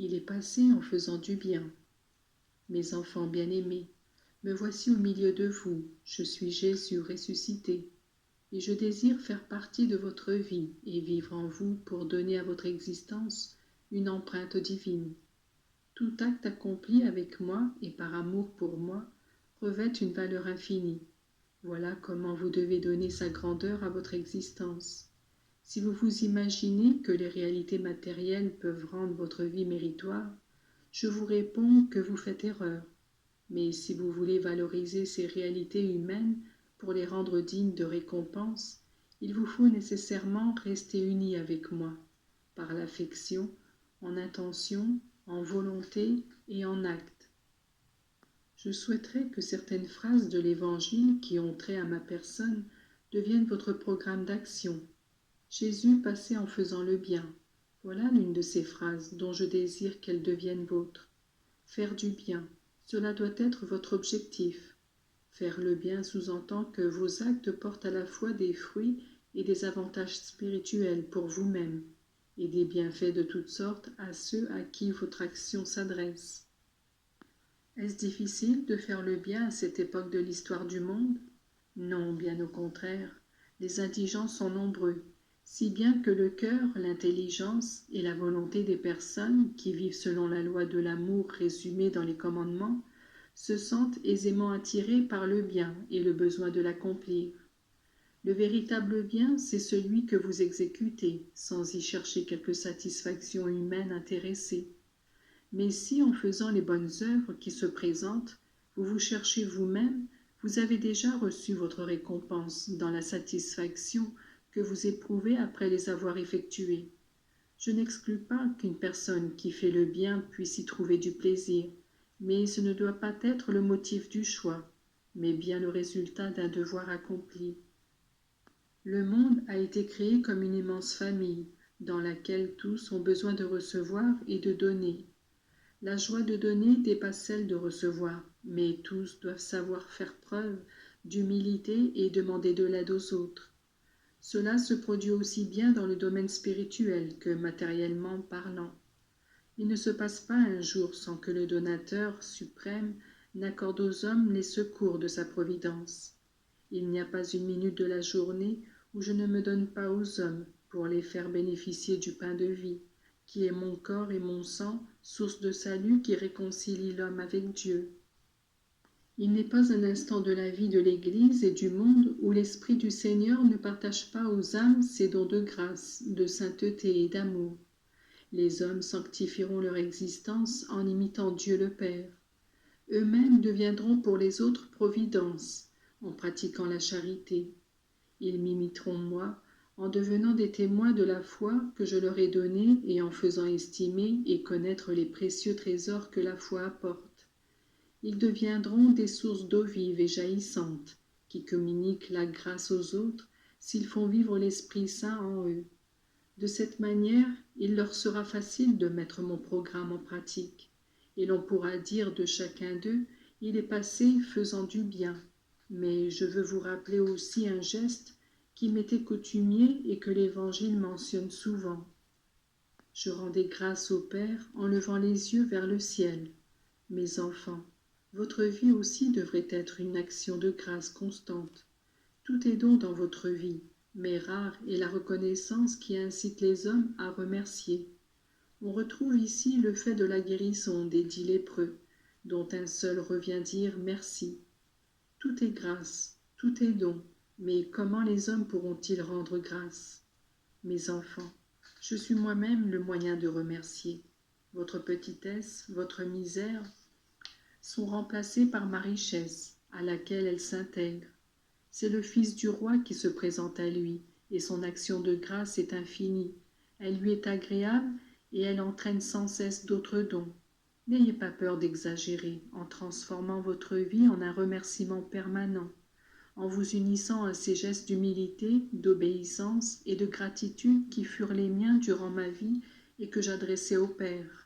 Il est passé en faisant du bien. Mes enfants bien-aimés, me voici au milieu de vous, je suis Jésus ressuscité, et je désire faire partie de votre vie et vivre en vous pour donner à votre existence une empreinte divine. Tout acte accompli avec moi et par amour pour moi revêt une valeur infinie. Voilà comment vous devez donner sa grandeur à votre existence. Si vous vous imaginez que les réalités matérielles peuvent rendre votre vie méritoire, je vous réponds que vous faites erreur. Mais si vous voulez valoriser ces réalités humaines pour les rendre dignes de récompense, il vous faut nécessairement rester unis avec moi, par l'affection, en intention, en volonté et en acte. Je souhaiterais que certaines phrases de l'Évangile qui ont trait à ma personne deviennent votre programme d'action. Jésus passait en faisant le bien. Voilà l'une de ces phrases dont je désire qu'elles deviennent vôtres. Faire du bien, cela doit être votre objectif. Faire le bien sous-entend que vos actes portent à la fois des fruits et des avantages spirituels pour vous-même, et des bienfaits de toutes sortes à ceux à qui votre action s'adresse. Est-ce difficile de faire le bien à cette époque de l'histoire du monde? Non, bien au contraire. Les indigents sont nombreux, si bien que le cœur, l'intelligence et la volonté des personnes qui vivent selon la loi de l'amour résumée dans les commandements se sentent aisément attirés par le bien et le besoin de l'accomplir. Le véritable bien, c'est celui que vous exécutez, sans y chercher quelque satisfaction humaine intéressée. Mais si, en faisant les bonnes œuvres qui se présentent, vous vous cherchez vous-même, vous avez déjà reçu votre récompense dans la satisfaction que vous éprouvez après les avoir effectuées. Je n'exclus pas qu'une personne qui fait le bien puisse y trouver du plaisir, mais ce ne doit pas être le motif du choix, mais bien le résultat d'un devoir accompli. Le monde a été créé comme une immense famille, dans laquelle tous ont besoin de recevoir et de donner. La joie de donner dépasse celle de recevoir, mais tous doivent savoir faire preuve d'humilité et demander de l'aide aux autres. Cela se produit aussi bien dans le domaine spirituel que matériellement parlant. Il ne se passe pas un jour sans que le donateur suprême n'accorde aux hommes les secours de sa providence. Il n'y a pas une minute de la journée où je ne me donne pas aux hommes pour les faire bénéficier du pain de vie, qui est mon corps et mon sang, source de salut qui réconcilie l'homme avec Dieu. Il n'est pas un instant de la vie de l'Église et du monde où l'Esprit du Seigneur ne partage pas aux âmes ses dons de grâce, de sainteté et d'amour. Les hommes sanctifieront leur existence en imitant Dieu le Père. Eux-mêmes deviendront pour les autres providence, en pratiquant la charité. Ils m'imiteront moi, en devenant des témoins de la foi que je leur ai donnée et en faisant estimer et connaître les précieux trésors que la foi apporte. Ils deviendront des sources d'eau vive et jaillissante, qui communiquent la grâce aux autres s'ils font vivre l'Esprit Saint en eux. De cette manière, il leur sera facile de mettre mon programme en pratique, et l'on pourra dire de chacun d'eux, il est passé faisant du bien. Mais je veux vous rappeler aussi un geste qui m'était coutumier et que l'Évangile mentionne souvent. Je rendais grâce au Père en levant les yeux vers le ciel. Mes enfants, votre vie aussi devrait être une action de grâce constante. Tout est don dans votre vie, mais rare est la reconnaissance qui incite les hommes à remercier. On retrouve ici le fait de la guérison des 10 lépreux, dont un seul revient dire merci. Tout est grâce, tout est don, mais comment les hommes pourront-ils rendre grâce? Mes enfants, je suis moi-même le moyen de remercier. Votre petitesse, votre misère sont remplacées par ma richesse, à laquelle elle s'intègre. C'est le Fils du roi qui se présente à lui, et son action de grâce est infinie. Elle lui est agréable, et elle entraîne sans cesse d'autres dons. N'ayez pas peur d'exagérer, en transformant votre vie en un remerciement permanent, en vous unissant à ces gestes d'humilité, d'obéissance et de gratitude qui furent les miens durant ma vie et que j'adressais au Père.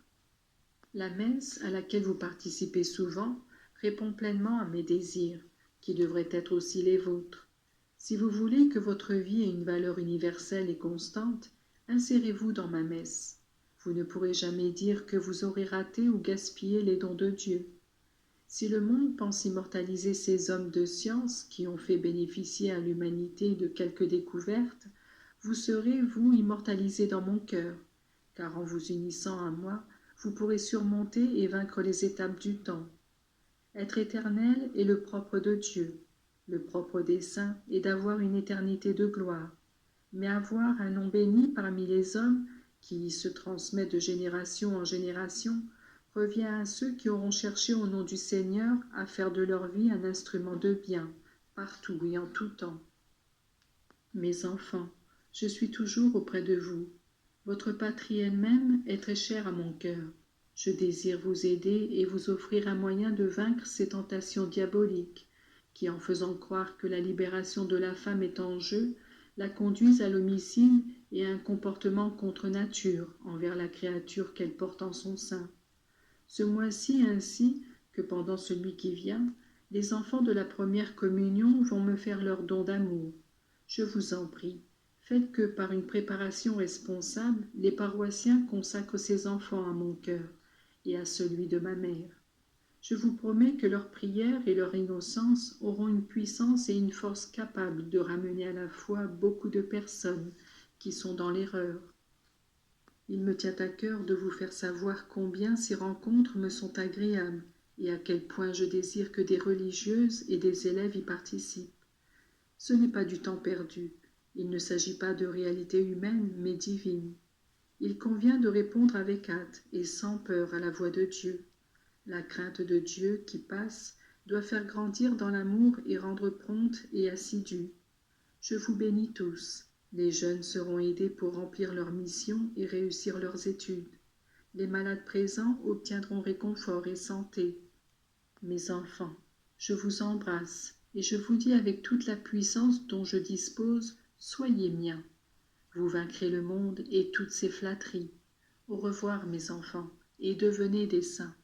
La messe, à laquelle vous participez souvent, répond pleinement à mes désirs, qui devraient être aussi les vôtres. Si vous voulez que votre vie ait une valeur universelle et constante, insérez-vous dans ma messe. Vous ne pourrez jamais dire que vous aurez raté ou gaspillé les dons de Dieu. Si le monde pense immortaliser ces hommes de science qui ont fait bénéficier à l'humanité de quelques découvertes, vous serez, vous, immortalisés dans mon cœur, car en vous unissant à moi, vous pourrez surmonter et vaincre les étapes du temps. Être éternel est le propre de Dieu. Le propre des saints est d'avoir une éternité de gloire. Mais avoir un nom béni parmi les hommes, qui se transmet de génération en génération, revient à ceux qui auront cherché au nom du Seigneur à faire de leur vie un instrument de bien, partout et en tout temps. Mes enfants, je suis toujours auprès de vous. Votre patrie elle-même est très chère à mon cœur. Je désire vous aider et vous offrir un moyen de vaincre ces tentations diaboliques, qui, en faisant croire que la libération de la femme est en jeu, la conduisent à l'homicide et à un comportement contre nature envers la créature qu'elle porte en son sein. Ce mois-ci ainsi que pendant celui qui vient, les enfants de la première communion vont me faire leur don d'amour. Je vous en prie, faites que par une préparation responsable, les paroissiens consacrent ces enfants à mon cœur et à celui de ma mère. Je vous promets que leurs prières et leur innocence auront une puissance et une force capables de ramener à la foi beaucoup de personnes qui sont dans l'erreur. Il me tient à cœur de vous faire savoir combien ces rencontres me sont agréables et à quel point je désire que des religieuses et des élèves y participent. Ce n'est pas du temps perdu. Il ne s'agit pas de réalité humaine, mais divine. Il convient de répondre avec hâte et sans peur à la voix de Dieu. La crainte de Dieu qui passe doit faire grandir dans l'amour et rendre prompte et assidue. Je vous bénis tous. Les jeunes seront aidés pour remplir leur mission et réussir leurs études. Les malades présents obtiendront réconfort et santé. Mes enfants, je vous embrasse et je vous dis avec toute la puissance dont je dispose, soyez miens. Vous vaincrez le monde et toutes ses flatteries. Au revoir, mes enfants, et devenez des saints.